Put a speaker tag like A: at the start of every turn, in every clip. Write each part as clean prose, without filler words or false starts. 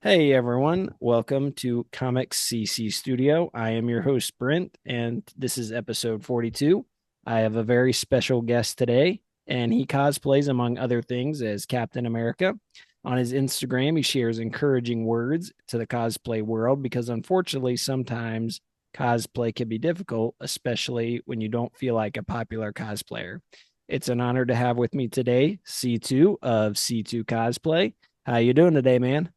A: Hey everyone, welcome to Comics CC Studio. I am your host Brent, and this is episode 42. I have a very special guest today, and he cosplays, among other things, as Captain America. On his Instagram, he shares encouraging words to the cosplay world because unfortunately, sometimes cosplay can be difficult, especially when you don't feel like a popular cosplayer. It's an honor to have with me today C2 of C2 Cosplay. How you doing today, man?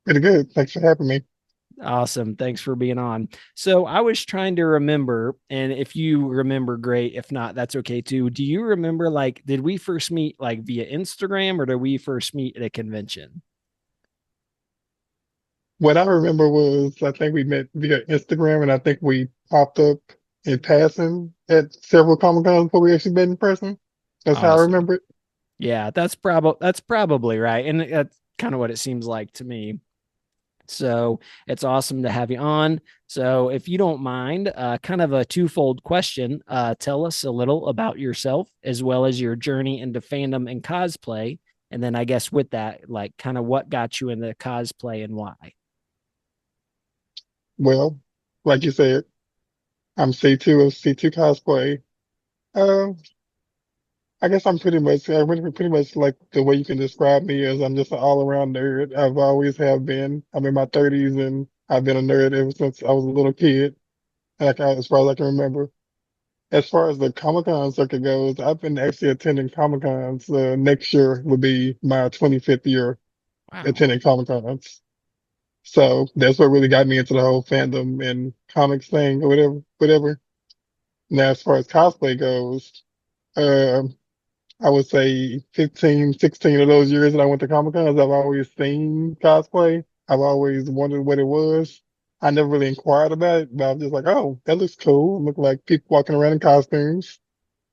B: Pretty good. Thanks for having me.
A: Awesome. Thanks for being on. So I was trying to remember, and if you remember, great. If not, that's okay too. Do you remember, like, did we first meet like via Instagram or did we first meet at a convention?
B: What I remember was I think we met via Instagram and I think we popped up in passing at several Comic Cons before we actually met in person. That's how I
A: Awesome.
B: remember it.
A: Yeah, that's probably right. And that's kind of what it seems like to me. So it's awesome to have you on. So if you don't mind, kind of a twofold question. Tell us a little about yourself as well as your journey into fandom and cosplay. And then I guess with that, like kind of what got you into cosplay and why.
B: Well, like you said, I'm C2 of C2 Cosplay. Uh, I guess I'm pretty much like the way you can describe me as I'm just an all-around nerd. I've always have been. I'm in my 30s and I've been a nerd ever since I was a little kid, as far as I can remember. As far as the Comic-Con circuit goes, I've been actually attending Comic-Cons. Next year will be my 25th year
A: Wow.
B: attending Comic-Cons. So that's what really got me into the whole fandom and comics thing or whatever. Now, as far as cosplay goes, um, I would say 15, 16 of those years that I went to Comic-Cons, I've always seen cosplay. I've always wondered what it was. I never really inquired about it, but I was just like, oh, that looks cool. It looked like people walking around in costumes.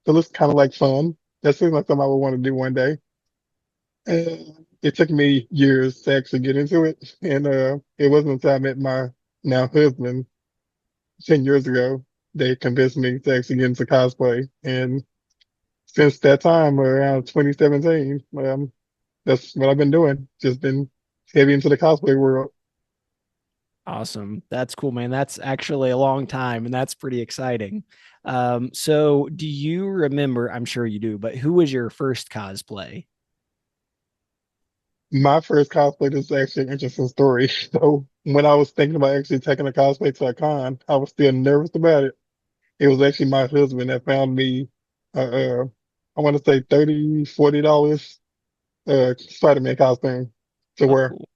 B: It looks kind of like fun. That seems like something I would want to do one day. And it took me years to actually get into it. And it wasn't until I met my now husband 10 years ago, they convinced me to actually get into cosplay. And since that time, around 2017, that's what I've been doing. Just been heavy into the cosplay world.
A: Awesome. That's cool, man. That's actually a long time and that's pretty exciting. So do you remember, I'm sure you do, but who was your first cosplay?
B: My first cosplay, this is actually an interesting story. So when I was thinking about actually taking a cosplay to a con, I was still nervous about it. It was actually my husband that found me, uh, uh I want to say $30, $40, Spider-Man costume to
A: Oh,
B: wear.
A: cool.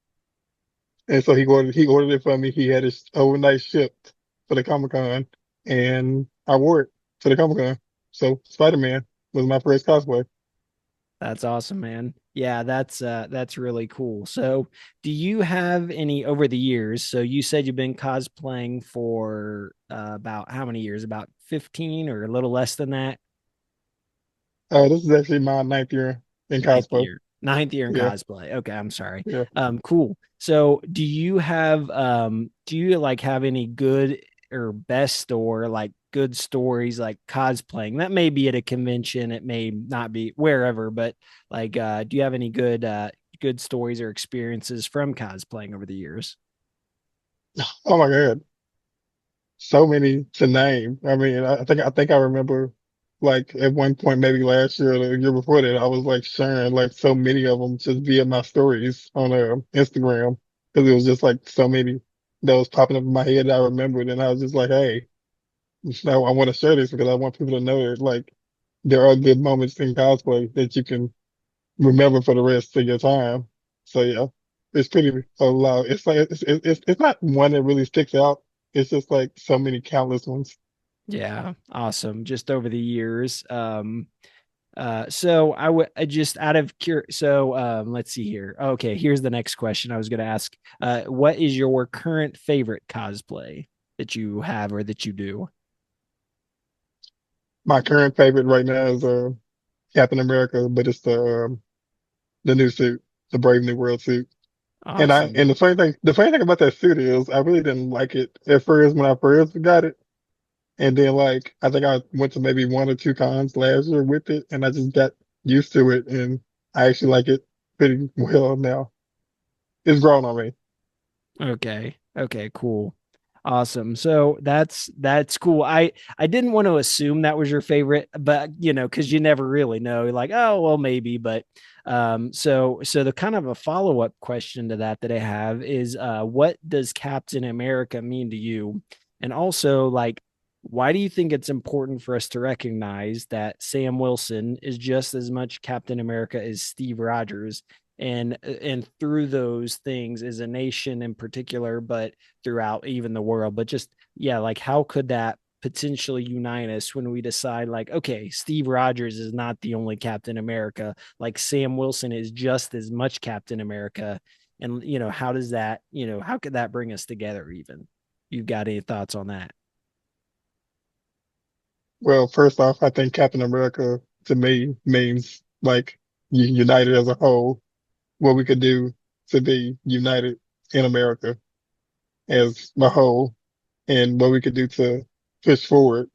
B: And so he ordered it for me. He had it overnight shipped for the Comic-Con and I wore it to the Comic-Con. So Spider-Man was my first cosplay.
A: That's awesome, man. Yeah, that's really cool. So, do you have any over the years? So you said you've been cosplaying for about how many years? About 15 or a little less than that?
B: This is actually my ninth year in
A: Ninth
B: cosplay.
A: year. Ninth year in
B: Yeah,
A: cosplay. Okay, I'm sorry.
B: yeah.
A: Cool. So, do you like have any good or best or like good stories like cosplaying? That may be at a convention, it may not be wherever, but like do you have any good stories or experiences from cosplaying over the years?
B: Oh my God. So many to name. I mean, I think I remember like at one point, maybe last year or the year before that, I was like sharing like so many of them just via my stories on Instagram because it was just like so many that was popping up in my head that I remembered, and I was just like, hey, now I want to share this because I want people to know that like there are good moments in cosplay that you can remember for the rest of your time. So yeah, it's pretty a lot. It's like it's not one that really sticks out. It's just like so many countless ones.
A: Yeah, awesome. Just over the years. So I would just out of cure. So let's see here. Okay, here's the next question I was going to ask. What is your current favorite cosplay that you have or that you do?
B: My current favorite right now is Captain America, but it's the new suit, the Brave New World suit. And I
A: Awesome.
B: and the funny thing about that suit is I really didn't like it at first when I first got it. And then like I think I went to maybe one or two cons last year with it and I just got used to it and I actually like it pretty well now. it's grown on me.
A: Okay. Okay, cool. Awesome. So that's cool. I didn't want to assume that was your favorite, but because you never really know. You're like, oh, well, maybe, but so the kind of a follow-up question to that I have is what does Captain America mean to you? And also like why do you think it's important for us to recognize that Sam Wilson is just as much Captain America as Steve Rogers? And through those things as a nation in particular, but throughout even the world. But just yeah, like how could that potentially unite us when we decide like, okay, Steve Rogers is not the only Captain America, like Sam Wilson is just as much Captain America. And how does that, how could that bring us together even? You've got any thoughts on that?
B: Well, first off, I think Captain America to me means like united as a whole, what we could do to be united in America as a whole, and what we could do to push forward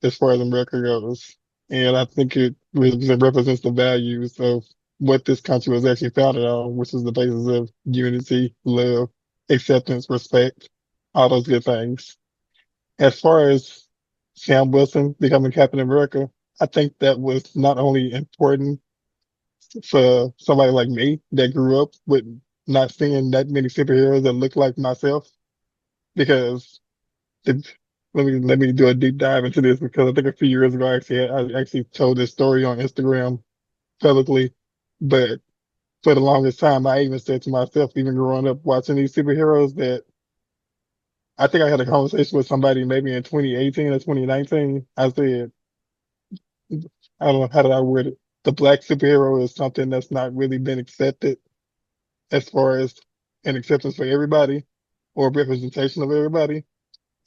B: as far as America goes. And I think it represents the values of what this country was actually founded on, which is the basis of unity, love, acceptance, respect, all those good things. As far as Sam Wilson becoming Captain America, I think that was not only important for somebody like me that grew up with not seeing that many superheroes that look like myself, because the, let me do a deep dive into this because I think a few years ago I actually told this story on Instagram publicly, but for the longest time I even said to myself, even growing up watching these superheroes, that I think I had a conversation with somebody maybe in 2018 or 2019. I said, I don't know, how did I word it? The black superhero is something that's not really been accepted as far as an acceptance for everybody or representation of everybody.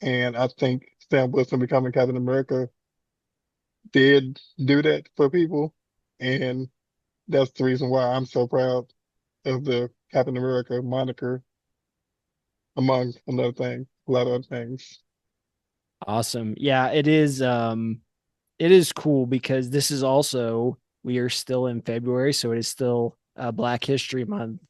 B: And I think Sam Wilson becoming Captain America did do that for people. And that's the reason why I'm so proud of the Captain America moniker, among another thing, a lot of other things.
A: Awesome. Yeah, it is cool because this is also we are still in February, so it is still Black History Month,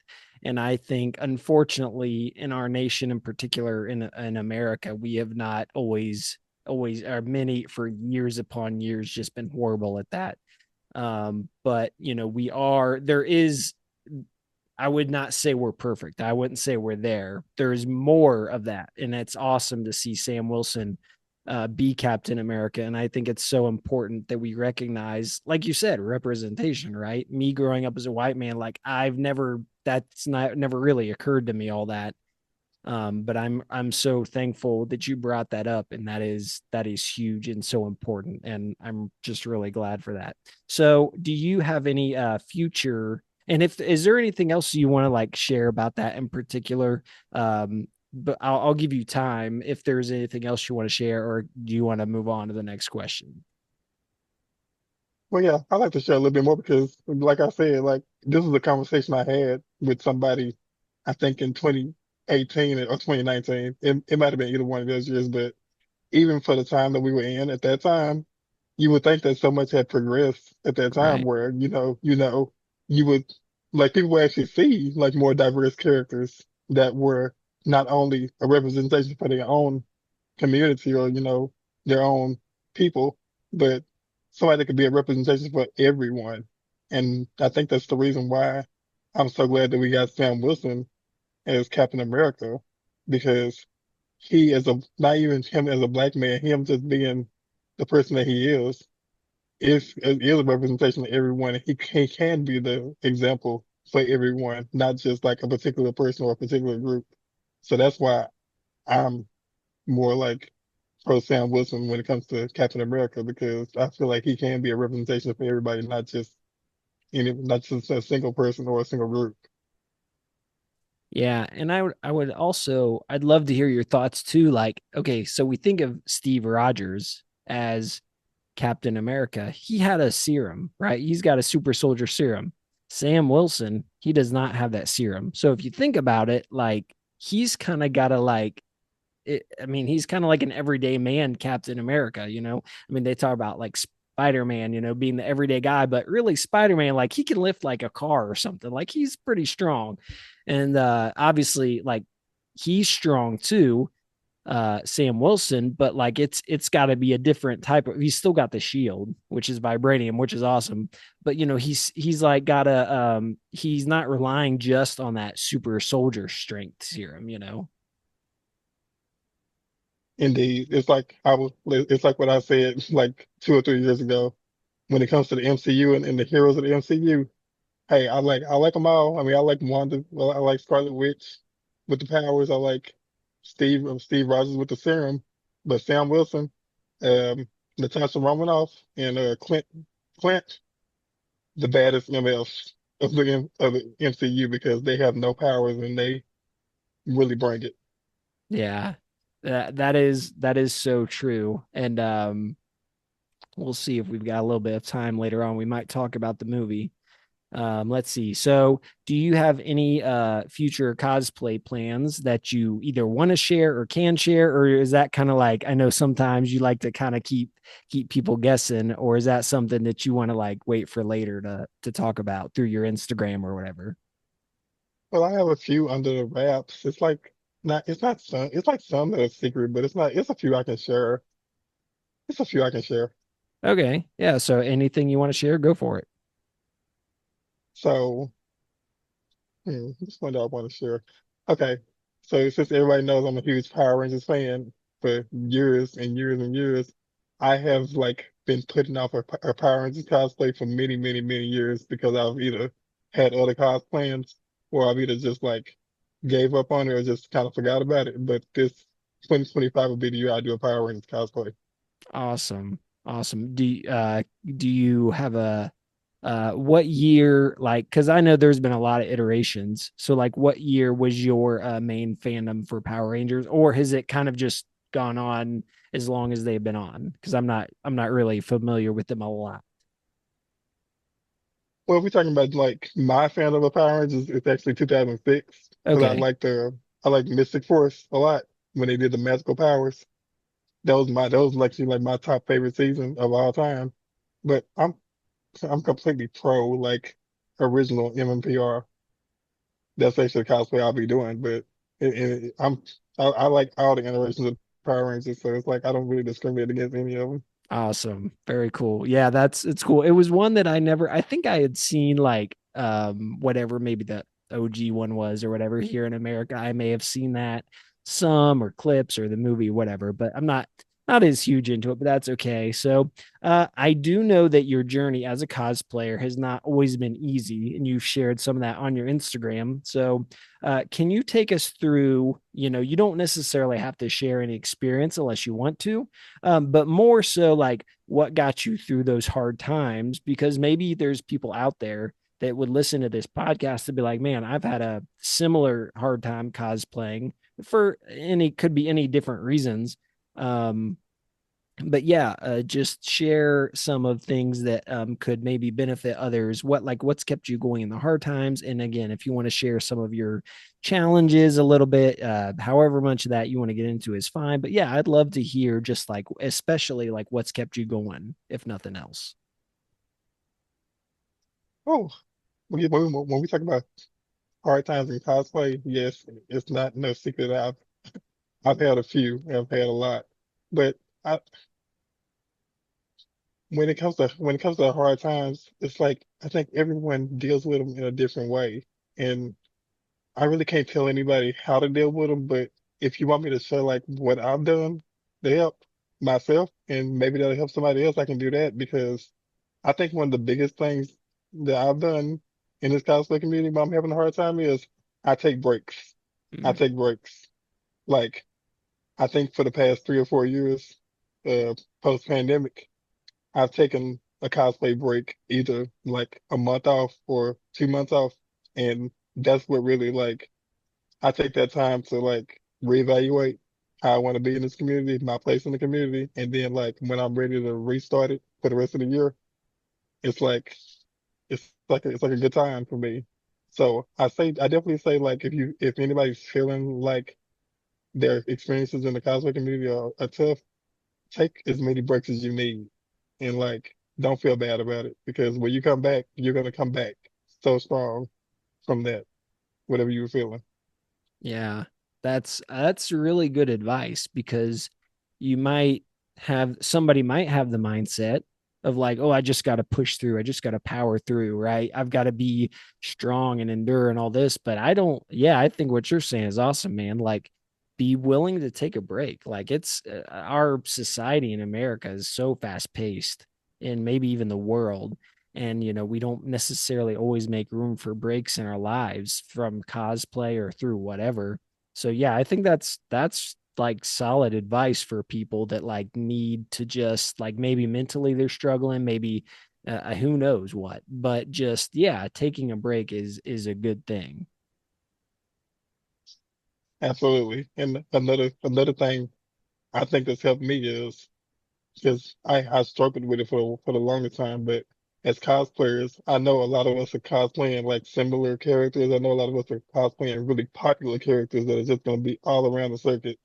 A: and I think unfortunately in our nation in particular in America we have not always or many for years upon years just been horrible at that. But we are there is I would not say we're perfect. I wouldn't say we're there. There's more of that. And it's awesome to see Sam Wilson be Captain America. And I think it's so important that we recognize, like you said, representation, right? Me growing up as a white man, like that's not never really occurred to me all that. But I'm so thankful that you brought that up, and that is huge and so important, and I'm just really glad for that. So, do you have any future? And if is there anything else you want to like share about that in particular? But I'll give you time if there's anything else you want to share, or do you want to move on to the next question?
B: Well, yeah, I like to share a little bit more because, like I said, like this is a conversation I had with somebody, I think in 2018 or 2019. It might have been either one of those years, but even for the time that we were in at that time, you would think that so much had progressed at that time
A: Right.
B: where, you would like people would actually see like more diverse characters that were not only a representation for their own community or, their own people, but somebody that could be a representation for everyone. And I think that's the reason why I'm so glad that we got Sam Wilson as Captain America, because he is not even him as a black man, him just being the person that he is a representation of everyone. He can be the example for everyone, not just like a particular person or a particular group. So that's why I'm more like pro Sam Wilson when it comes to Captain America, because I feel like he can be a representation for everybody, not just a single person or a single group.
A: Yeah, and I would also I'd love to hear your thoughts too. Like, okay, so we think of Steve Rogers as Captain America. He had a serum, right? He's got a super soldier serum. Sam Wilson, he does not have that serum. So if you think about it, like he's kind of got to like I mean, he's kind of like an everyday man, Captain America. I mean, they talk about like Spider-Man, being the everyday guy, but really Spider-Man, like he can lift like a car or something. Like he's pretty strong. And obviously, like he's strong too, Sam Wilson, but like it's got to be a different type of. He's still got the shield, which is vibranium, which is awesome. But he's like got a he's not relying just on that super soldier strength serum.
B: Indeed, it's like what I said like 2 or 3 years ago. When it comes to the MCU and the heroes of the MCU, hey, I like them all. I mean, I like Wanda. Well, I like Scarlet Witch with the powers. I like Steve Rogers with the serum. But Sam Wilson, um, Natasha Romanoff, and Clint, the baddest MFs of the MCU because they have no powers and they really bring it.
A: Yeah, that is so true. And we'll see if we've got a little bit of time later on. We might talk about the movie. Let's see. So, do you have any future cosplay plans that you either want to share or can share, or is that kind of like I know sometimes you like to kind of keep people guessing, or is that something that you want to like wait for later to talk about through your Instagram or whatever?
B: Well, I have a few under the wraps. It's not some. It's like some that are secret, but it's not. It's a few I can share. It's a few I can share.
A: Okay, yeah. So, anything you want to share, go for it.
B: So. Which one do I want to share? Okay, so since everybody knows I'm a huge Power Rangers fan for years and years and years, I have like been putting off a Power Rangers cosplay for many, many, many years because I've either had other cos plans or I've either just like gave up on it or just kind of forgot about it. But this 2025 will be the year I do a Power Rangers cosplay.
A: Awesome. Awesome. Do you have a what year like cuz I know there's been a lot of iterations. So like what year was your main fandom for Power Rangers or has it kind of just gone on as long as they've been on? Cuz I'm not really familiar with them a lot.
B: Well, if we're talking about like my fandom of Power Rangers, it's actually 2006 because
A: Okay.
B: I like Mystic Force a lot when they did the magical powers. That was actually like my top favorite season of all time. But I'm completely pro like original MMPR. That's actually the cosplay I'll be doing. But I like all the iterations of Power Rangers, so it's like I don't really discriminate against any of them.
A: Awesome. Very cool. Yeah, it's cool. It was one that I think I had seen like whatever maybe the OG one was or whatever here in America. I may have seen that some or clips or the movie whatever, but I'm not as huge into it, but that's okay. So, I do know that your journey as a cosplayer has not always been easy and you've shared some of that on your Instagram. So, can you take us through, you don't necessarily have to share any experience unless you want to, but more so like what got you through those hard times because maybe there's people out there that would listen to this podcast to be like, man, I've had a similar hard time cosplaying for any could be any different reasons. um but yeah, just share some of things that could maybe benefit others. What's kept you going in the hard times? And again, if you want to share some of your challenges a little bit, however much of that you want to get into is fine. But yeah, I'd love to hear just like, especially like what's kept you going, if nothing else.
B: Oh, when we talk about hard times in cosplay, yes, it's not no secret that I've had a few, I've had a lot, but I when it comes to hard times, it's like I think everyone deals with them in a different way, and I really can't tell anybody how to deal with them. But if you want me to share like what I've done to help myself, and maybe that'll help somebody else, I can do that because I think one of the biggest things that I've done in this cosplay community when I'm having a hard time is I take breaks. I
A: Mm,
B: take breaks. Like I think for the past 3 or 4 years, post pandemic. I've taken a cosplay break, either like a month off or 2 months off. And that's what really like, I take that time to like reevaluate how I want to be in this community, my place in the community. And then like when I'm ready to restart it for the rest of the year, it's like, it's like a good time for me. So I definitely say like, if anybody's feeling like their experiences in the cosplay community are tough, take as many breaks as you need. And like, don't feel bad about it because when you come back, you're gonna come back so strong from that, whatever you were feeling.
A: Yeah, that's really good advice because you might have somebody might have the mindset of like, oh, I just got to push through. I just got to power through, right? I've got to be strong and endure and all this. But I don't, yeah, I think what you're saying is awesome, man. Like, be willing to take a break. Like, it's our society in America is so fast paced and maybe even the world and we don't necessarily always make room for breaks in our lives from cosplay or through whatever. So yeah, I think that's like solid advice for people that like need to just like maybe mentally they're struggling, maybe who knows what, but just yeah, taking a break is a good thing.
B: Absolutely. And another thing I think that's helped me is because I struggled with it for the longest time, but as cosplayers, I know a lot of us are cosplaying like similar characters. I know a lot of us are cosplaying really popular characters that are just going to be all around the circuit.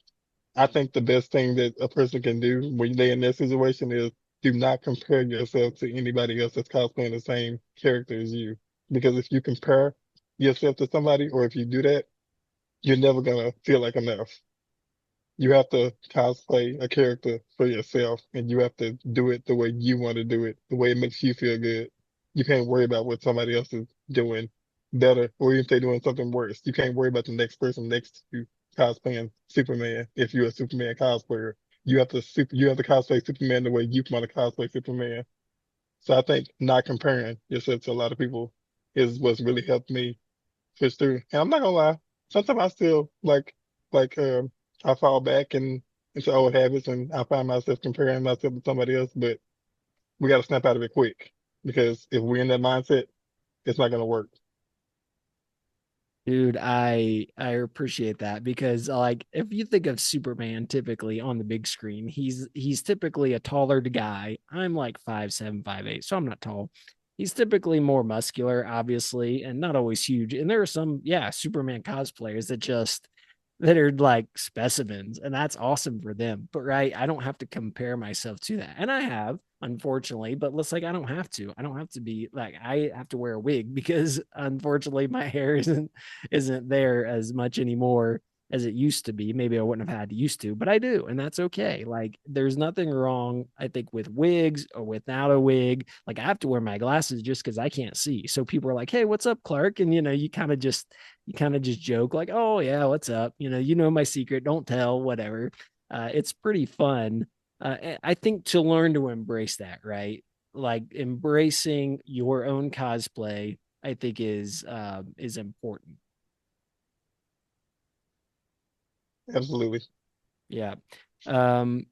B: I think the best thing that a person can do when they're in that situation is do not compare yourself to anybody else that's cosplaying the same character as you. Because if you compare yourself to somebody, or if you do that, you're never gonna feel like enough. You have to cosplay a character for yourself, and you have to do it the way you want to do it, the way it makes you feel good. You can't worry about what somebody else is doing better, or even if they're doing something worse. You can't worry about the next person next to you cosplaying Superman. If you're a Superman cosplayer, you have to cosplay Superman the way you want to cosplay Superman. So I think not comparing yourself to a lot of people is what's really helped me push through. And I'm not gonna lie, sometimes I still I fall back into old habits and I find myself comparing myself to somebody else, but we gotta snap out of it quick because if we're in that mindset, it's not gonna work.
A: Dude, I appreciate that because like if you think of Superman typically on the big screen, he's typically a taller guy. I'm like 5'7", 5'8", so I'm not tall. He's typically more muscular, obviously, and not always huge. And there are some, yeah, Superman cosplayers that are like specimens, and that's awesome for them. But right, I don't have to compare myself to that. And I have, unfortunately, but let's like I don't have to. I don't have to be like I have to wear a wig because unfortunately my hair isn't there as much anymore as it used to be. Maybe I wouldn't have had used to, but I do, and that's okay. Like there's nothing wrong, I think, with wigs or without a wig. Like I have to wear my glasses just because I can't see. So people are like, "Hey, what's up, Clark?" And you kind of just joke like, "Oh yeah, what's up?" You know my secret. Don't tell. Whatever. It's pretty fun. I think to learn to embrace that, right? Like embracing your own cosplay, I think is important.
B: Absolutely.
A: Yeah. Um,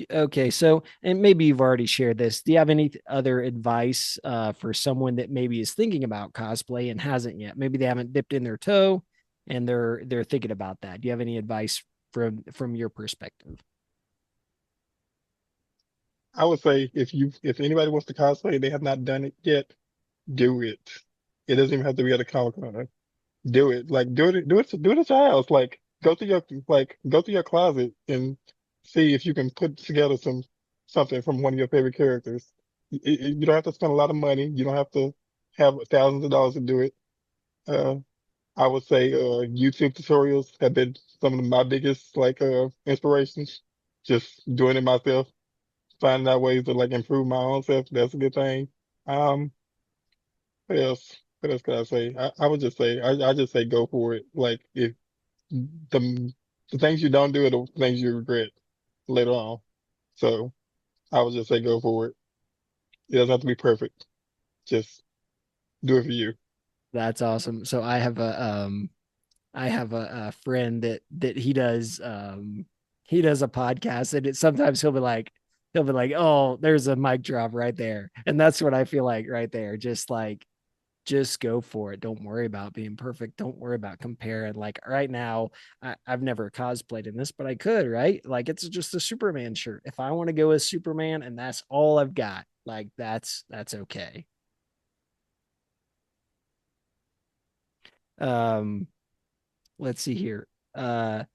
A: okay, so and maybe you've already shared this. Do you have any other advice for someone that maybe is thinking about cosplay and hasn't yet? Maybe they haven't dipped in their toe and they're thinking about that. Do you have any advice from your perspective?
B: I would say if anybody wants to cosplay, they have not done it yet, do it. It doesn't even have to be at a Comic Con. Do it. Like do it at your house. Like go to your closet and see if you can put together something from one of your favorite characters. You don't have to spend a lot of money. You don't have to have thousands of dollars to do it. Uh, I would say YouTube tutorials have been some of my biggest inspirations. Just doing it myself, finding out ways to like improve my own self. That's a good thing. Um, what else? What else could I say? I would just say I just say go for it. Like if the the things you don't do are the things you regret later on. So I would just say go for it. It doesn't have to be perfect. Just do it for you.
A: That's awesome. So I have a friend that he does a podcast and it sometimes he'll be like, oh, there's a mic drop right there. And that's what I feel like right there. Just go for it. Don't worry about being perfect. Don't worry about comparing. Like right now, I've never cosplayed in this, but I could, right? Like it's just a Superman shirt. If I want to go as Superman and that's all I've got, like that's okay. Um, let's see here. Uh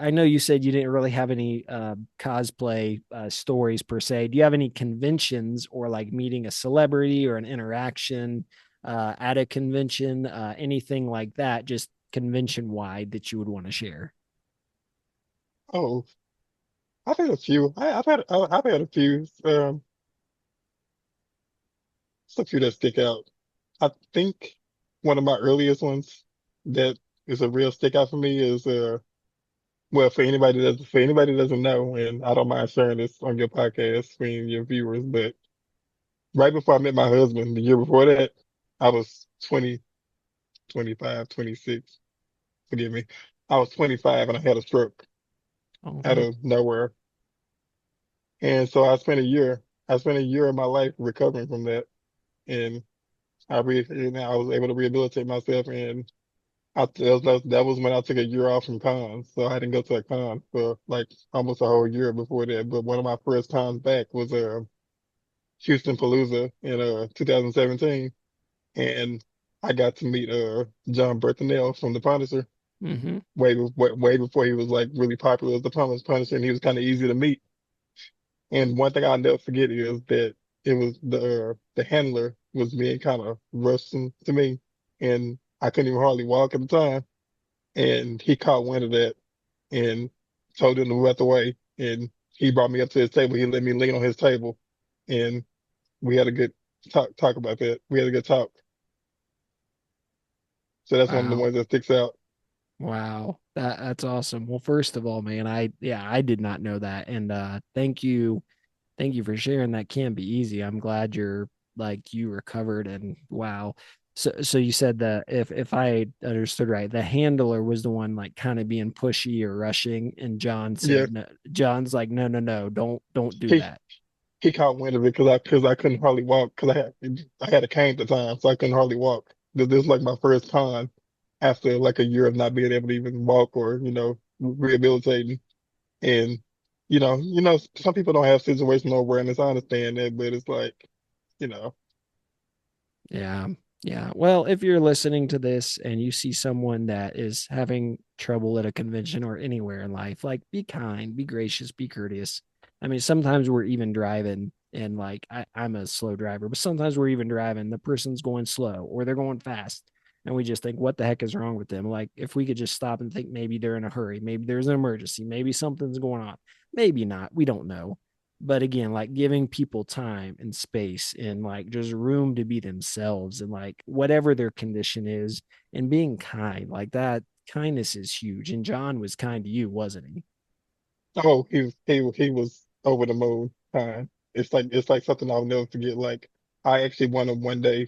A: I know you said you didn't really have any cosplay stories per se. Do you have any conventions or like meeting a celebrity or an interaction at a convention, anything like that, just convention wide that you would want to share?
B: Oh, I've had a few. I've had a few. Just a few that stick out. I think one of my earliest ones that is a real stick out for me is well, for anybody that doesn't know, and I don't mind sharing this on your podcast for your viewers, but right before I met my husband, the year before that, I was 20, 25, 26. Forgive me. I was 25 and I had a stroke
A: Oh
B: out
A: no.
B: of nowhere. And so I spent a year of my life recovering from that. And I was able to rehabilitate myself. And that was when I took a year off from cons. So I didn't go to a con for like almost a whole year before that. But one of my first cons back was Houston Palooza in 2017. And I got to meet Jon Berthanol from The Punisher
A: Hmm.
B: way before he was like really popular as the Punisher, and he was kind of easy to meet. And one thing I'll never forget is that it was the handler was being kind of rushing to me, and I couldn't even hardly walk at the time. And he caught wind of that and told him to move out the way. And he brought me up to his table. He let me lean on his table, and we had a good talk about that. We had a good talk. So that's one of the
A: Wow.
B: ones that sticks out.
A: Wow. That's awesome. Well, first of all, man, I did not know that. And thank you for sharing. That can be easy. I'm glad you're like you recovered and wow. So you said that if I understood right, the handler was the one like kind of being pushy or rushing, and John
B: Yeah,
A: said no. John's like, no, no, no, don't do
B: he
A: that.
B: he caught wind of it because I couldn't hardly walk because I had a cane at the time, so I couldn't hardly walk. This was like my first con after like a year of not being able to even walk or rehabilitating. And some people don't have situational awareness. I understand that, but it's like you know,
A: Yeah. Yeah. Well, if you're listening to this and you see someone that is having trouble at a convention or anywhere in life, like be kind, be gracious, be courteous. I mean, sometimes we're even driving and like I'm a slow driver, but sometimes we're even driving, the person's going slow or they're going fast. And we just think, what the heck is wrong with them? Like, if we could just stop and think maybe they're in a hurry, maybe there's an emergency, maybe something's going on, maybe not, we don't know. But again, like giving people time and space and like just room to be themselves and like whatever their condition is and being kind, like that kindness is huge. And John was kind to you, wasn't he?
B: oh, he was over the moon. Kind. It's like something I'll never forget. Like I actually want to one day,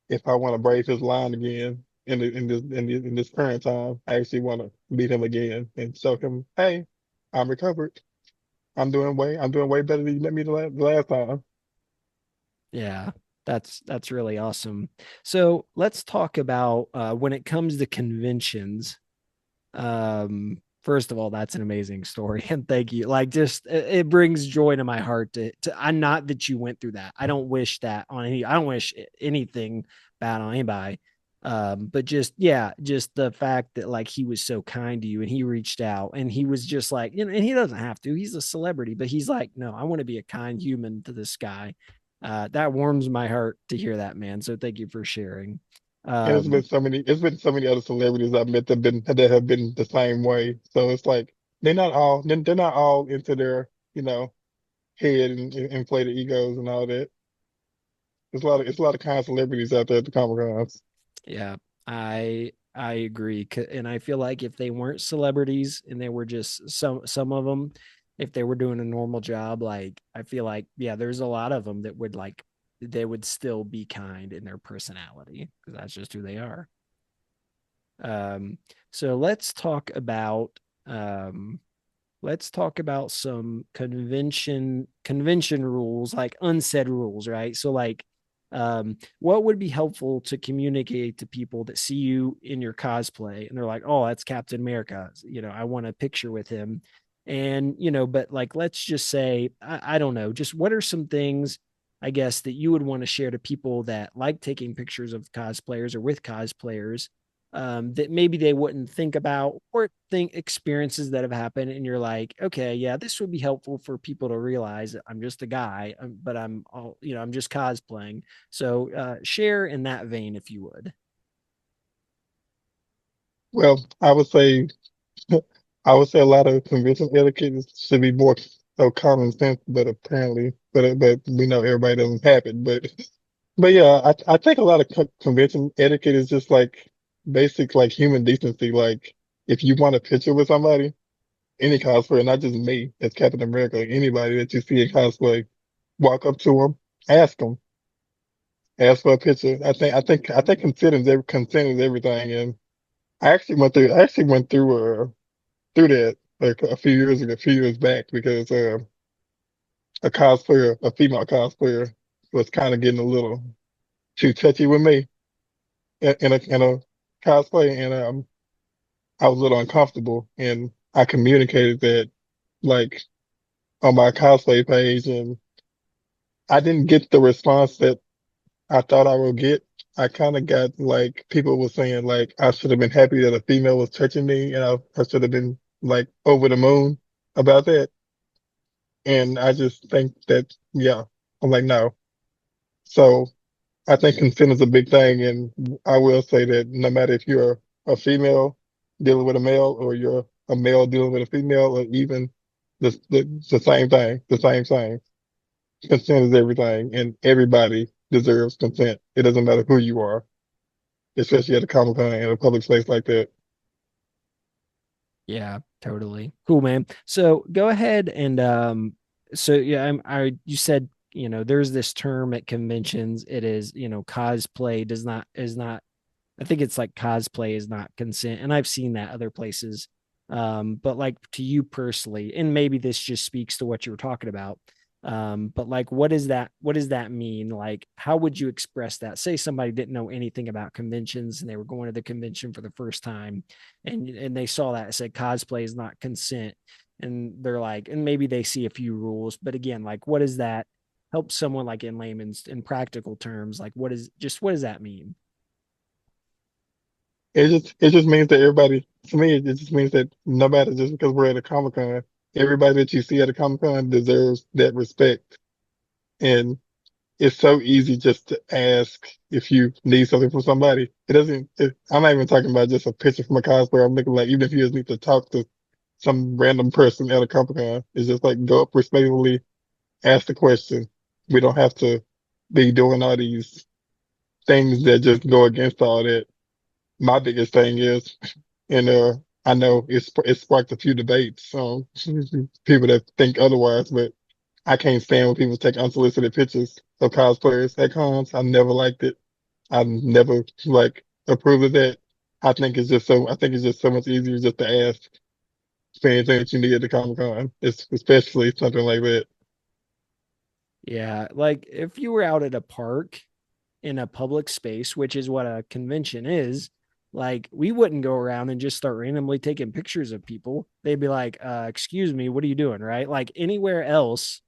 B: if I want to brave his line again in this current time, I actually want to meet him again and show him, hey, I'm recovered. I'm doing way better than you met me the last time.
A: Yeah, that's really awesome. So let's talk about when it comes to conventions. First of all, that's an amazing story, and thank you. Like, just it brings joy to my heart to. I'm not that you went through that. I don't wish that on any. I don't wish anything bad on anybody. But just yeah, just the fact that like he was so kind to you and he reached out and he was just like, you know, and he doesn't have to. He's a celebrity, but he's like, no, I want to be a kind human to this guy. That warms my heart to hear that, man. So thank you for sharing.
B: And
A: Um,
B: it's been so many other celebrities I've met that have been the same way. So it's like they're not all into their, head and inflated egos and all that. It's a lot of kind celebrities out there at the Comic Cons.
A: Yeah, I agree, and I feel like if they weren't celebrities and they were just some of them, if they were doing a normal job, like I feel like yeah, there's a lot of them that would like they would still be kind in their personality because that's just who they are. Um, so um, let's talk about some convention rules, like unsaid rules, right? So like what would be helpful to communicate to people that see you in your cosplay and they're like, oh, that's Captain America, you know, I want a picture with him. And you know, but like let's just say I don't know, just what are some things I guess that you would want to share to people that like taking pictures of cosplayers or with cosplayers, that maybe they wouldn't think about, or think experiences that have happened. And you're like, okay, yeah, this would be helpful for people to realize that I'm just a guy, but I'm just cosplaying. So share in that vein, if you would.
B: Well, I would say a lot of convention etiquette should be more so common sense, but apparently, but we know everybody doesn't have it. But yeah, I think a lot of convention etiquette is just like basic like human decency. Like if you want a picture with somebody, any cosplayer, not just me as Captain America, anybody that you see in cosplay, walk up to them, ask them, ask for a picture. I think consent is everything, and I actually went through that like a few years ago, a few years back, because a female cosplayer, was kind of getting a little too touchy with me in a cosplay, and I was a little uncomfortable, and I communicated that like on my cosplay page, and I didn't get the response that I thought I would get. I kind of got like people were saying like I should have been happy that a female was touching me, and I should have been like over the moon about that. And I just think that, yeah, I'm like, no. So I think consent is a big thing. And I will say that no matter if you're a female dealing with a male, or you're a male dealing with a female, or even the same thing, the same thing, consent is everything. And everybody deserves consent. It doesn't matter who you are, especially at a Comic Con in a public place like that.
A: Yeah, totally. Cool, man. So go ahead and so yeah, you said, there's this term at conventions. It is, cosplay is not I think it's like cosplay is not consent. And I've seen that other places. But like to you personally, and maybe this just speaks to what you were talking about. But like what does that mean? Like, how would you express that? Say somebody didn't know anything about conventions and they were going to the convention for the first time, and they saw that it said cosplay is not consent. And they're like, and maybe they see a few rules, but again, like what does that help someone, like in layman's in practical terms? Like what does that mean?
B: It just means that everybody, to me, it just means that no matter, just because we're at a Comic Con, everybody that you see at a Comic Con deserves that respect. And it's so easy just to ask if you need something from somebody. I'm not even talking about just a picture from a cosplayer. I'm looking like, even if you just need to talk to some random person at a Comic Con, it's just like go up respectfully, ask the question. We don't have to be doing all these things that just go against all that. My biggest thing is, and I know it sparked a few debates, so people that think otherwise, but I can't stand when people take unsolicited pictures of cosplayers at cons. I never liked it. I never like approved of that. I think it's just so much easier just to ask for anything that you need at the Comic Con. It's especially something like that.
A: Yeah, like if you were out at a park in a public space, which is what a convention is, like we wouldn't go around and just start randomly taking pictures of people. They'd be like, excuse me, what are you doing? Right. Like anywhere else,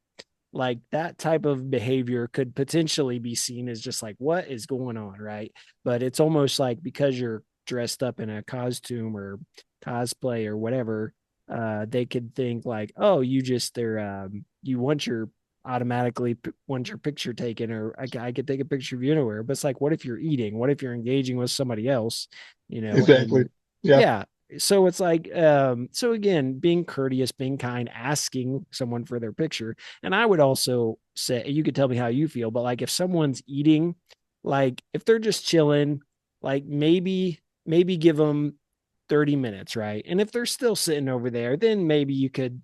A: like that type of behavior could potentially be seen as just like, what is going on? Right. But it's almost like because you're dressed up in a costume or cosplay or whatever, they could think like, oh, you want your automatically want your picture taken, or I could take a picture of you anywhere. But it's like, what if you're eating? What if you're engaging with somebody else?
B: Exactly.
A: And
B: Yeah.
A: yeah, so it's like so again, being courteous, being kind, asking someone for their picture. And I would also say, you could tell me how you feel, but like if someone's eating, like if they're just chilling, like maybe give them 30 minutes, right? And if they're still sitting over there, then maybe you could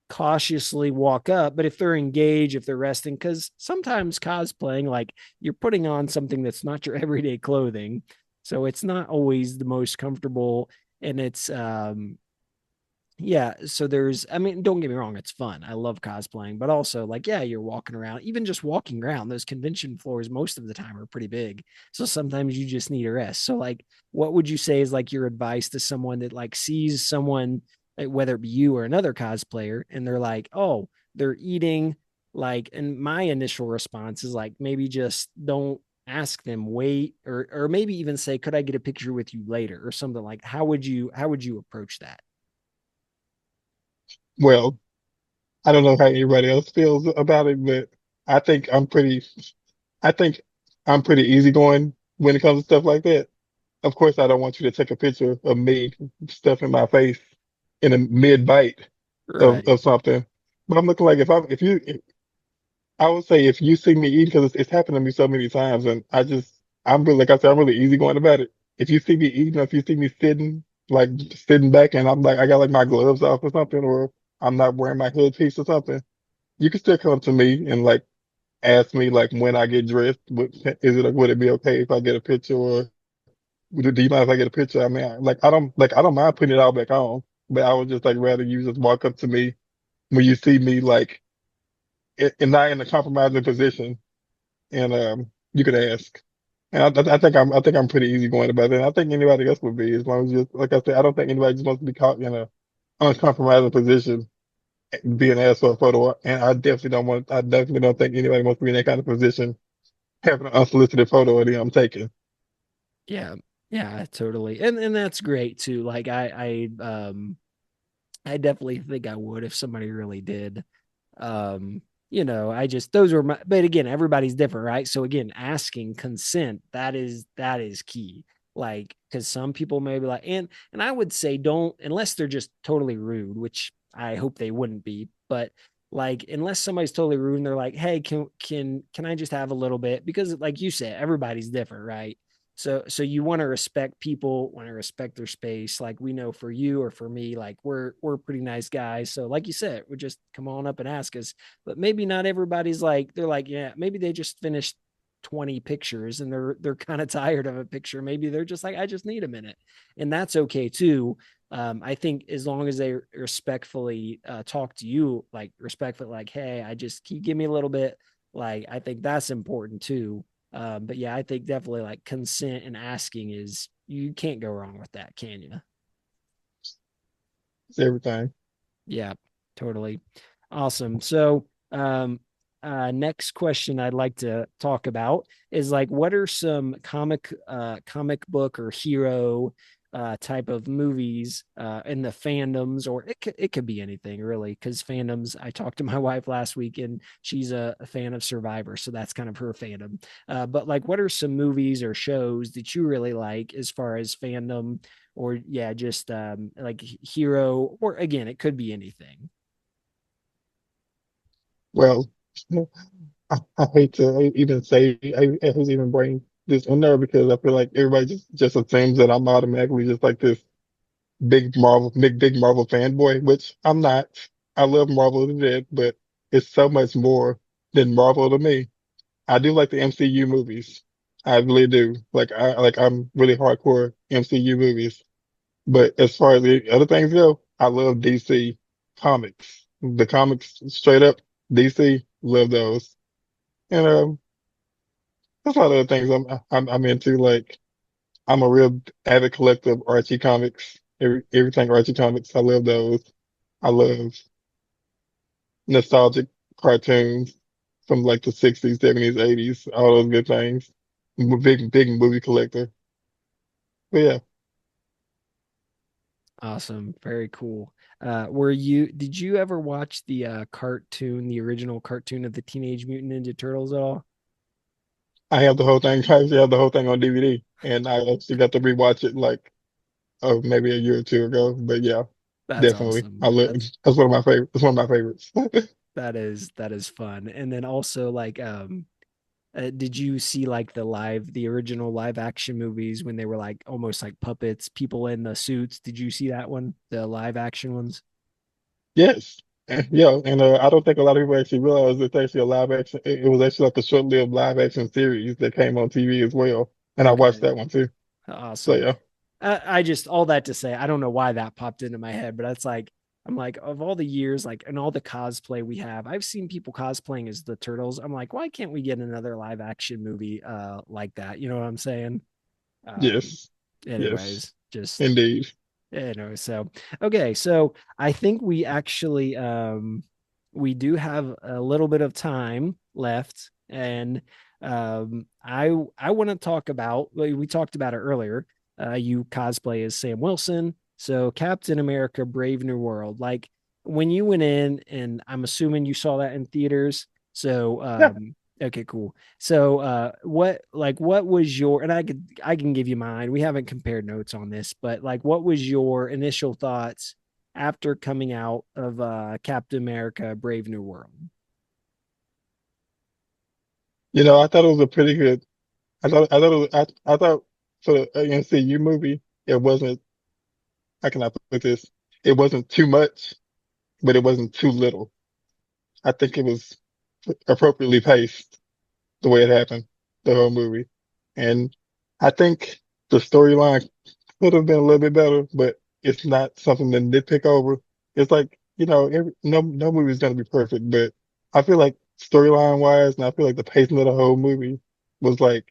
A: cautiously walk up. But if they're engaged, if they're resting, because sometimes cosplaying, like you're putting on something that's not your everyday clothing. So it's not always the most comfortable. And it's yeah, so there's, I mean, don't get me wrong, it's fun. I love cosplaying, but also like, yeah, you're walking around, even just walking around, those convention floors most of the time are pretty big. So sometimes you just need a rest. So like, what would you say is like your advice to someone that like sees someone, like, whether it be you or another cosplayer, and they're like, oh, they're eating, like, and my initial response is like, maybe just don't. ask them wait, or maybe even say, could I get a picture with you later or something? Like how would you approach that?
B: Well, I don't know how anybody else feels about it, but I think I'm pretty, I think I'm pretty easygoing when it comes to stuff like that. Of course, I don't want you to take a picture of me stuffing my face in a mid bite
A: Right.
B: of something. But I'm looking like if you, I would say if you see me eat, because it's happened to me so many times, and I'm really, like I said, I'm really easygoing about it. If you see me eating, or if you see me sitting, like sitting back, and I'm like, I got like my gloves off or something, or I'm not wearing my headpiece or something, you can still come to me and like ask me like when I get dressed, would it be okay if I get a picture, or do you mind if I get a picture? I mean, I don't mind putting it all back on, but I would just like rather you just walk up to me when you see me like and not in a compromising position, and you could ask. And I think I'm pretty easygoing about it. And I think anybody else would be, as long as you, like I said, I don't think anybody just wants to be caught in a uncompromising position being asked for a photo. And I definitely don't think anybody wants to be in that kind of position having an unsolicited photo of them taken.
A: Yeah. Yeah, totally. And that's great too. Like I definitely think I would if somebody really did. Um, I just those were my, but again, everybody's different, right? So again, asking consent, that is key. Like, because some people may be like, and I would say don't, unless they're just totally rude, which I hope they wouldn't be, but like unless somebody's totally rude and they're like, hey, can I just have a little bit? Because like you said, everybody's different, right? So you want to respect people, want to respect their space. Like we know for you or for me, like we're pretty nice guys. So like you said, we just come on up and ask us. But maybe not everybody's like they're like, yeah, maybe they just finished 20 pictures and they're kind of tired of a picture. Maybe they're just like, I just need a minute. And that's okay too. I think as long as they respectfully talk to you, like respectfully, like, hey, can you give me a little bit? Like, I think that's important too. But yeah, I think definitely like consent and asking is you can't go wrong with that, can you?
B: It's everything.
A: Yeah, totally. Awesome. So, next question I'd like to talk about is like, what are some comic book or hero type of movies in the fandoms, or it could be anything really, because fandoms. I talked to my wife last week, and she's a fan of Survivor, so that's kind of her fandom. But like, what are some movies or shows that you really like as far as fandom, or yeah, just like hero, or again, it could be anything.
B: Well, I hate to even say, I hate to even bring this in there because I feel like everybody just assumes that I'm automatically just like this big Marvel fanboy, which I'm not. I love Marvel to death, but it's so much more than Marvel to me. I do like the MCU movies. I really do. I'm really hardcore MCU movies. But as far as the other things go, I love DC comics. The comics straight up DC, love those. And there's a lot of other things I'm into. Like I'm a real avid collector of Archie comics. Everything Archie comics, I love those. I love nostalgic cartoons from like the 60s, 70s, 80s, all those good things. I'm a big movie collector. But yeah,
A: Awesome, very cool. Did you ever watch the the original cartoon of the Teenage Mutant Ninja Turtles at all?
B: I have the whole thing. I actually have the whole thing on DVD, and I actually got to rewatch it like maybe a year or two ago. But yeah,
A: That's
B: definitely.
A: awesome.
B: I love. That's one of my favorite. It's one of my favorites.
A: That is fun. And then also like did you see like the original live action movies when they were like almost like puppets, people in the suits? Did you see that one? The live action ones?
B: Yes. Yeah, and I don't think a lot of people actually realize it's actually a live action. It was actually like a short-lived live action series that came on TV as well, and I watched
A: Okay.
B: that one too. So
A: Awesome.
B: yeah,
A: I just all that to say, I don't know why that popped into my head, but that's like I'm like of all the years, like and all the cosplay we have, I've seen people cosplaying as the turtles. I'm like, why can't we get another live action movie like that? You know what I'm saying? Um,
B: yes, yes,
A: anyways, just
B: indeed.
A: so okay, so I think we actually we do have a little bit of time left, and I want to talk about, we talked about it earlier. You cosplay as Sam Wilson. So Captain America Brave New World. Like when you went in, and I'm assuming you saw that in theaters. So
B: Yeah,
A: okay, cool. So what was your, and I can give you mine. We haven't compared notes on this, but like what was your initial thoughts after coming out of Captain America Brave New World?
B: I thought it was a pretty good. I thought it was, I thought for the MCU movie, it wasn't. How can I put this? It wasn't too much, but it wasn't too little. I think it was appropriately paced the way it happened, the whole movie, and I think the storyline could have been a little bit better, but it's not something to nitpick over. It's like, no movie is going to be perfect, but I feel like storyline wise, and I feel like the pacing of the whole movie was like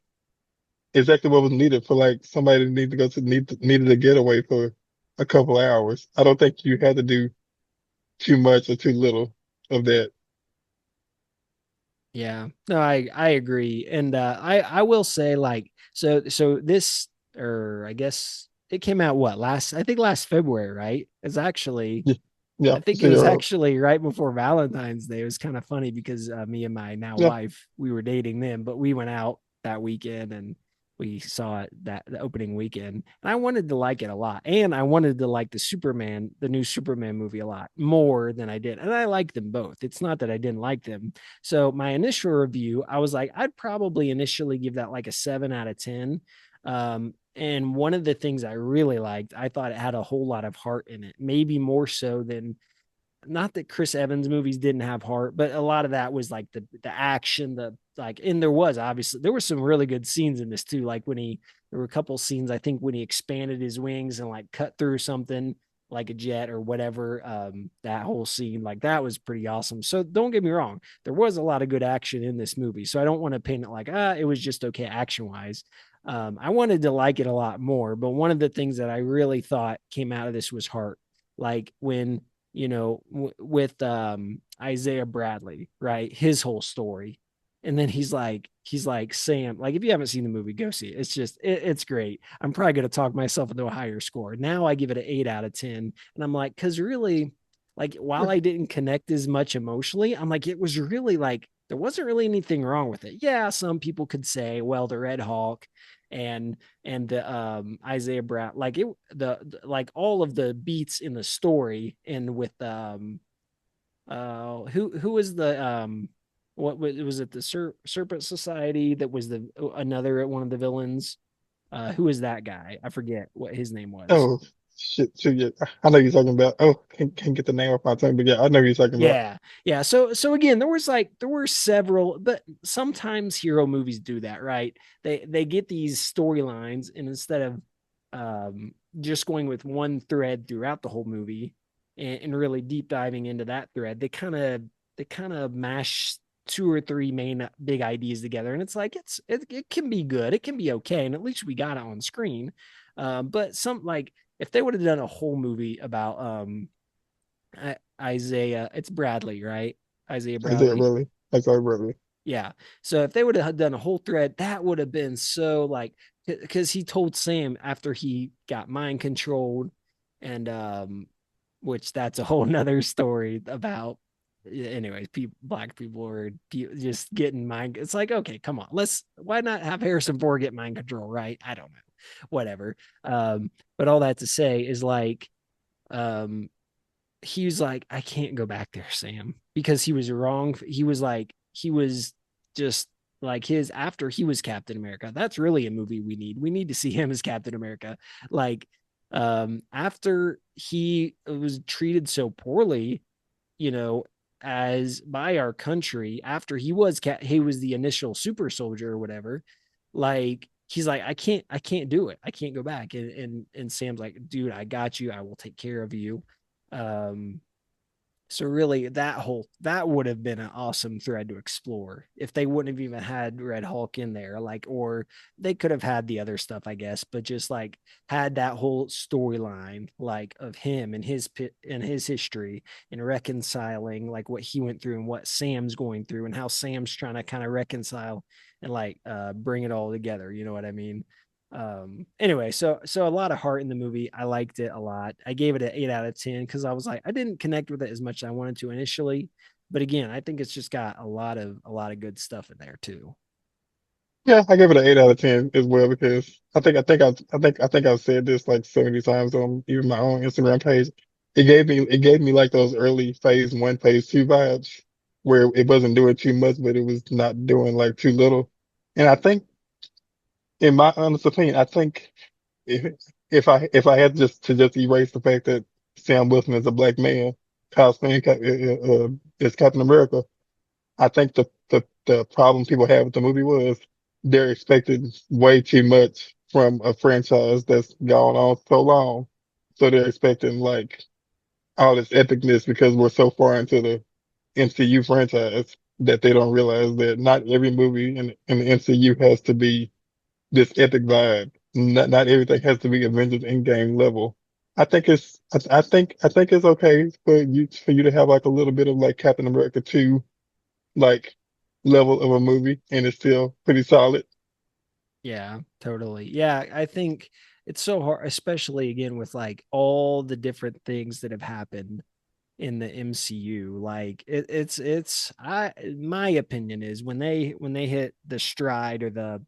B: exactly what was needed for like somebody to need to go to needed a getaway for a couple of hours. I don't think you had to do too much or too little of that.
A: Yeah, no, I agree, and I will say like so this, or I guess it came out what last, I think last February, right? It's actually,
B: Yeah, yeah,
A: I think it
B: so
A: was
B: you're right.
A: actually right before Valentine's Day. It was kind of funny because me and my now
B: Yeah,
A: wife, we were dating then, but we went out that weekend and we saw it that the opening weekend. And I wanted to like it a lot. And I wanted to like the new Superman movie a lot more than I did. And I like them both. It's not that I didn't like them. So my initial review, I was like, I'd probably initially give that like a 7 out of 10. And one of the things I really liked, I thought it had a whole lot of heart in it, maybe more so than, not that Chris Evans movies didn't have heart, but a lot of that was like the action, the like, and there was obviously there were some really good scenes in this too. Like when there were a couple scenes, I think when he expanded his wings and like cut through something like a jet or whatever. That whole scene, like that was pretty awesome. So don't get me wrong, there was a lot of good action in this movie. So I don't want to paint it like it was just okay action wise. I wanted to like it a lot more, but one of the things that I really thought came out of this was heart. Like when with Isaiah Bradley, right? His whole story. And then he's like Sam. Like if you haven't seen the movie, go see it. It's just it's great. I'm probably gonna talk myself into a higher score. Now I give it an 8 out of 10, and I'm like, because really, like while I didn't connect as much emotionally, I'm like it was really like there wasn't really anything wrong with it. Yeah, some people could say, well, the Red Hawk and the Isaiah Brown, like like all of the beats in the story, and with who was the what was it, the Serpent Society that was the another one of the villains. Who is that guy? I forget what his name was.
B: oh shit, so yeah, I know you're talking about. Oh, can't get the name off my tongue, but yeah, I know you're talking about.
A: Yeah. Yeah. So again, there were several, but sometimes hero movies do that, right? They get these storylines, and instead of just going with one thread throughout the whole movie, and really deep diving into that thread, they kind of mash two or three main big ideas together, and it's like it can be good, it can be okay, and at least we got it on screen. But some, like if they would have done a whole movie about Isaiah, it's Bradley, right? Isaiah
B: Is that
A: Bradley.
B: really? That's all really.
A: Yeah. So if they would have done a whole thread, that would have been so like, because he told Sam after he got mind controlled, and which that's a whole nother story about. Anyways, black people are just getting mind. It's like, okay, come on, why not have Harrison Ford get mind control, right? I don't know, whatever. But all that to say is like, um, he was like, I can't go back there, Sam, because he was wrong. He was like, he was just like his, after he was Captain America. That's really a movie we need. We need to see him as Captain America. Like, after he was treated so poorly, you know, as by our country, after he was the initial super soldier or whatever, like he's like, I can't do it. I can't go back. And Sam's like, dude, I got you. I will take care of you. Um, So really, that would have been an awesome thread to explore if they wouldn't have even had Red Hulk in there, like, or they could have had the other stuff, I guess, but just like had that whole storyline, like of him and his history and reconciling like what he went through and what Sam's going through and how Sam's trying to kind of reconcile and like bring it all together. You know what I mean? Anyway, so a lot of heart in the movie. I liked it a lot. I gave it an 8 out of 10 because I was like, I didn't connect with it as much as I wanted to initially, but again, I think it's just got a lot of good stuff in there too.
B: Yeah, I give it an 8 out of 10 as well because I think I've said this like so many times on even my own Instagram page. It gave me like those early phase 1, phase 2 vibes where it wasn't doing too much, but it was not doing like too little. And I think, in my honest opinion, I think if if I had just erase the fact that Sam Wilson is a black man cosplaying as Captain America, I think the problem people had with the movie was they're expecting way too much from a franchise that's gone on so long. So they're expecting like all this epicness because we're so far into the MCU franchise that they don't realize that not every movie in the MCU has to be this epic vibe. Not everything has to be Avengers Endgame level. I think it's okay for you to have like a little bit of like Captain America 2 like level of a movie and it's still pretty solid.
A: Yeah, totally. Yeah, I think it's so hard, especially again with like all the different things that have happened in the MCU. Like it's I my opinion is when they hit the stride or the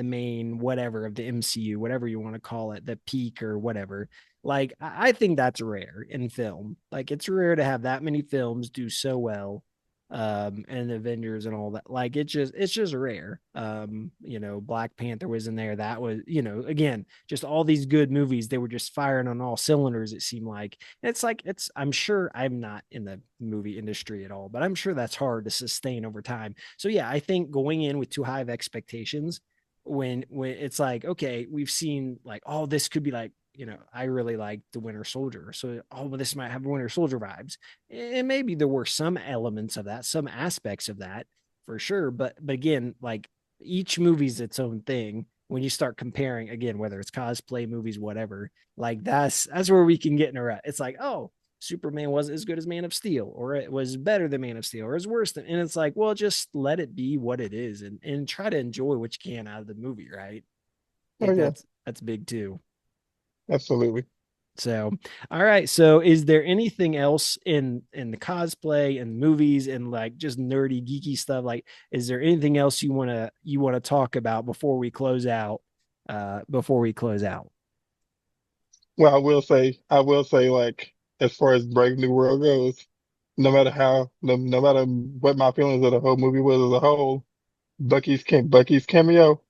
A: main whatever of the MCU, whatever you want to call it, the peak or whatever. Like I think that's rare in film. Like it's rare to have that many films do so well and Avengers and all that. Like it's just rare. Black Panther was in there. That was, again, just all these good movies. They were just firing on all cylinders, it seemed like. It's like I'm sure I'm not in the movie industry at all, but I'm sure that's hard to sustain over time. So yeah, I think going in with too high of expectations when it's like, okay, we've seen like, oh, this could be like, I really like the Winter Soldier. So, oh, well, this might have Winter Soldier vibes. And maybe there were some elements of that, some aspects of that for sure. But again, like each movie's its own thing. When you start comparing again, whether it's cosplay movies, whatever, like that's where we can get in a rut. It's like, oh, Superman wasn't as good as Man of Steel, or it was better than Man of Steel, or it's worse than, and it's like, well, just let it be what it is and try to enjoy what you can out of the movie, right? I
B: Oh
A: think
B: yeah,
A: that's big too.
B: absolutely.
A: So, all right. So, is there anything else in the cosplay and movies and like just nerdy geeky stuff? Like, is there anything else you want to talk about before we close out? Before we close out.
B: Well, I will say like as far as Brave New World goes, no matter what my feelings of the whole movie was as a whole, Bucky's cameo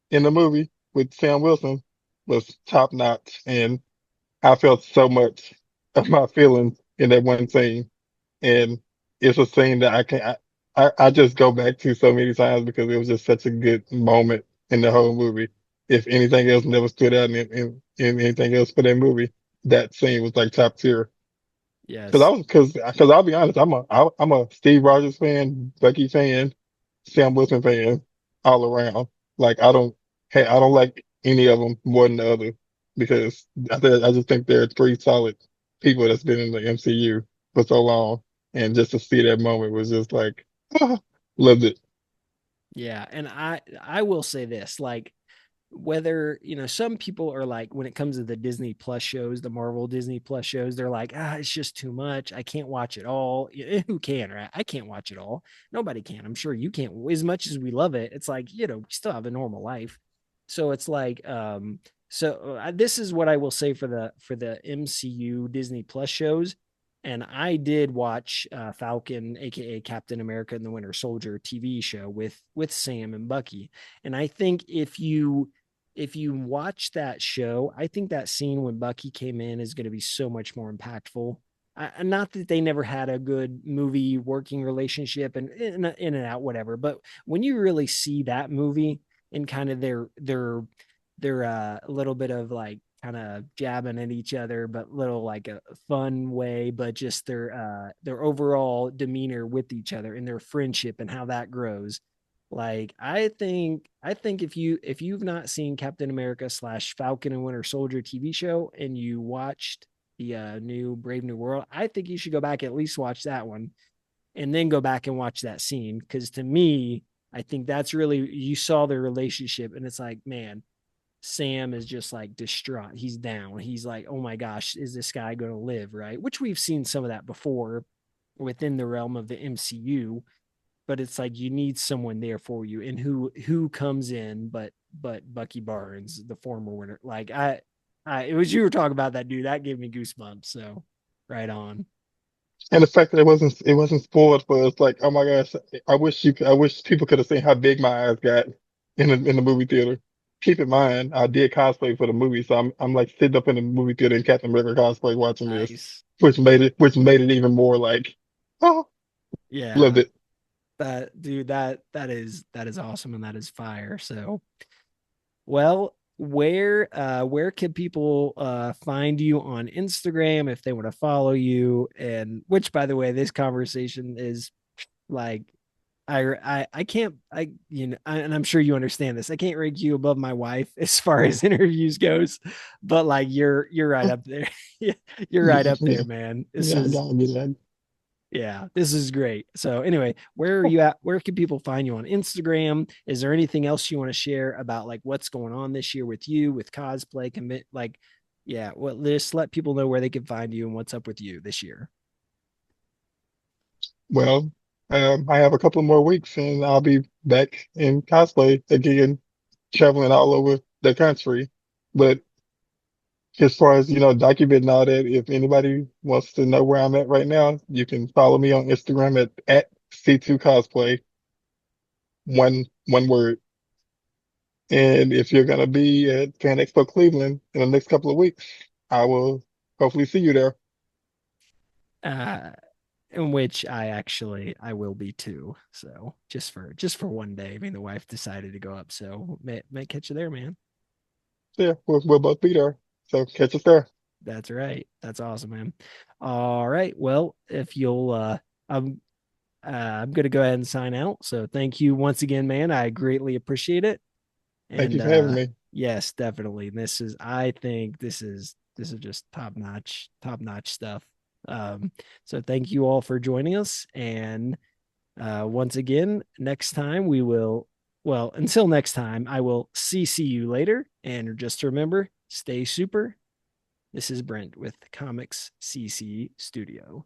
B: in the movie with Sam Wilson was top notch, and I felt so much of my feelings in that one scene. And it's a scene that I just go back to so many times because it was just such a good moment in the whole movie. If anything else never stood out in anything else for that movie, that scene was like top tier.
A: Yes.
B: Because I'll be honest, I'm a Steve Rogers fan, Bucky fan, Sam Wilson fan, all around. Like I don't like any of them more than the other because I just think there are three solid people that's been in the MCU for so long, and just to see that moment was just like, loved it.
A: Yeah, and I will say this, like whether some people are like when it comes to the Disney Plus shows, the Marvel Disney Plus shows, they're like, it's just too much, I can't watch it all. Who can, right? I can't watch it all. Nobody can. I'm sure you can't. As much as we love it, it's like, we still have a normal life. So it's like this is what I will say for the MCU Disney Plus shows. And I did watch Falcon, aka Captain America and the Winter Soldier TV show with Sam and Bucky. And I think if you watch that show, I think that scene when Bucky came in is going to be so much more impactful. Not that they never had a good movie working relationship and in and out, whatever. But when you really see that movie and kind of their a little bit of like kind of jabbing at each other, but little like a fun way, but just their overall demeanor with each other and their friendship and how that grows. Like I think if you've not seen Captain America slash Falcon and Winter Soldier TV show and you watched the new Brave New World, I think you should go back at least watch that one and then go back and watch that scene because to me, I think that's really you saw their relationship and it's like, man, Sam is just like distraught. He's down. He's like, oh my gosh, is this guy going to live? Right. Which we've seen some of that before within the realm of the MCU, but it's like you need someone there for you. And who comes in but Bucky Barnes, the former winner. Like I it was you were talking about that dude. That gave me goosebumps. So right on.
B: And the fact that it wasn't spoiled for us, like, oh my gosh, I wish people could have seen how big my eyes got in the movie theater. Keep in mind, I did cosplay for the movie, so I'm like sitting up in the movie theater in Captain America cosplay watching this,
A: Nice.
B: which made it even more like, oh, loved
A: Yeah.
B: it.
A: That dude, that is awesome and that is fire. So well, where can people find you on Instagram if they want to follow you? And which, by the way, this conversation is like I can't and I'm sure you understand this. I can't rank you above my wife as far as interviews goes, but like you're right up there. You're right
B: Yeah,
A: up
B: yeah,
A: there, man. This
B: yeah,
A: is
B: yeah, I get that.
A: yeah, this is great. So anyway, where are you at? Where can people find you on Instagram? Is there anything else you want to share about like what's going on this year with you with cosplay commit like yeah, well just let people know where they can find you and what's up with you this year.
B: Well, I have a couple more weeks and I'll be back in cosplay again, traveling all over the country. But as far as, documenting all that, if anybody wants to know where I'm at right now, you can follow me on Instagram at C2 Cosplay, one word. And if you're gonna be at Fan Expo Cleveland in the next couple of weeks, I will hopefully see you there.
A: Uh in which I will be too. So just for one day. I mean the wife decided to go up, so may catch you there, man.
B: Yeah, we'll both be there. So catch us there.
A: That's right. That's awesome, man. All right. Well, if you'll I'm going to go ahead and sign out. So thank you once again, man. I greatly appreciate it.
B: Thank
A: And
B: you for having me.
A: yes, definitely. I think this is just top notch stuff. Um, so thank you all for joining us. And once again, next time until next time, I will see you later. And just remember, stay super. This is Brent with Comics CC Studio.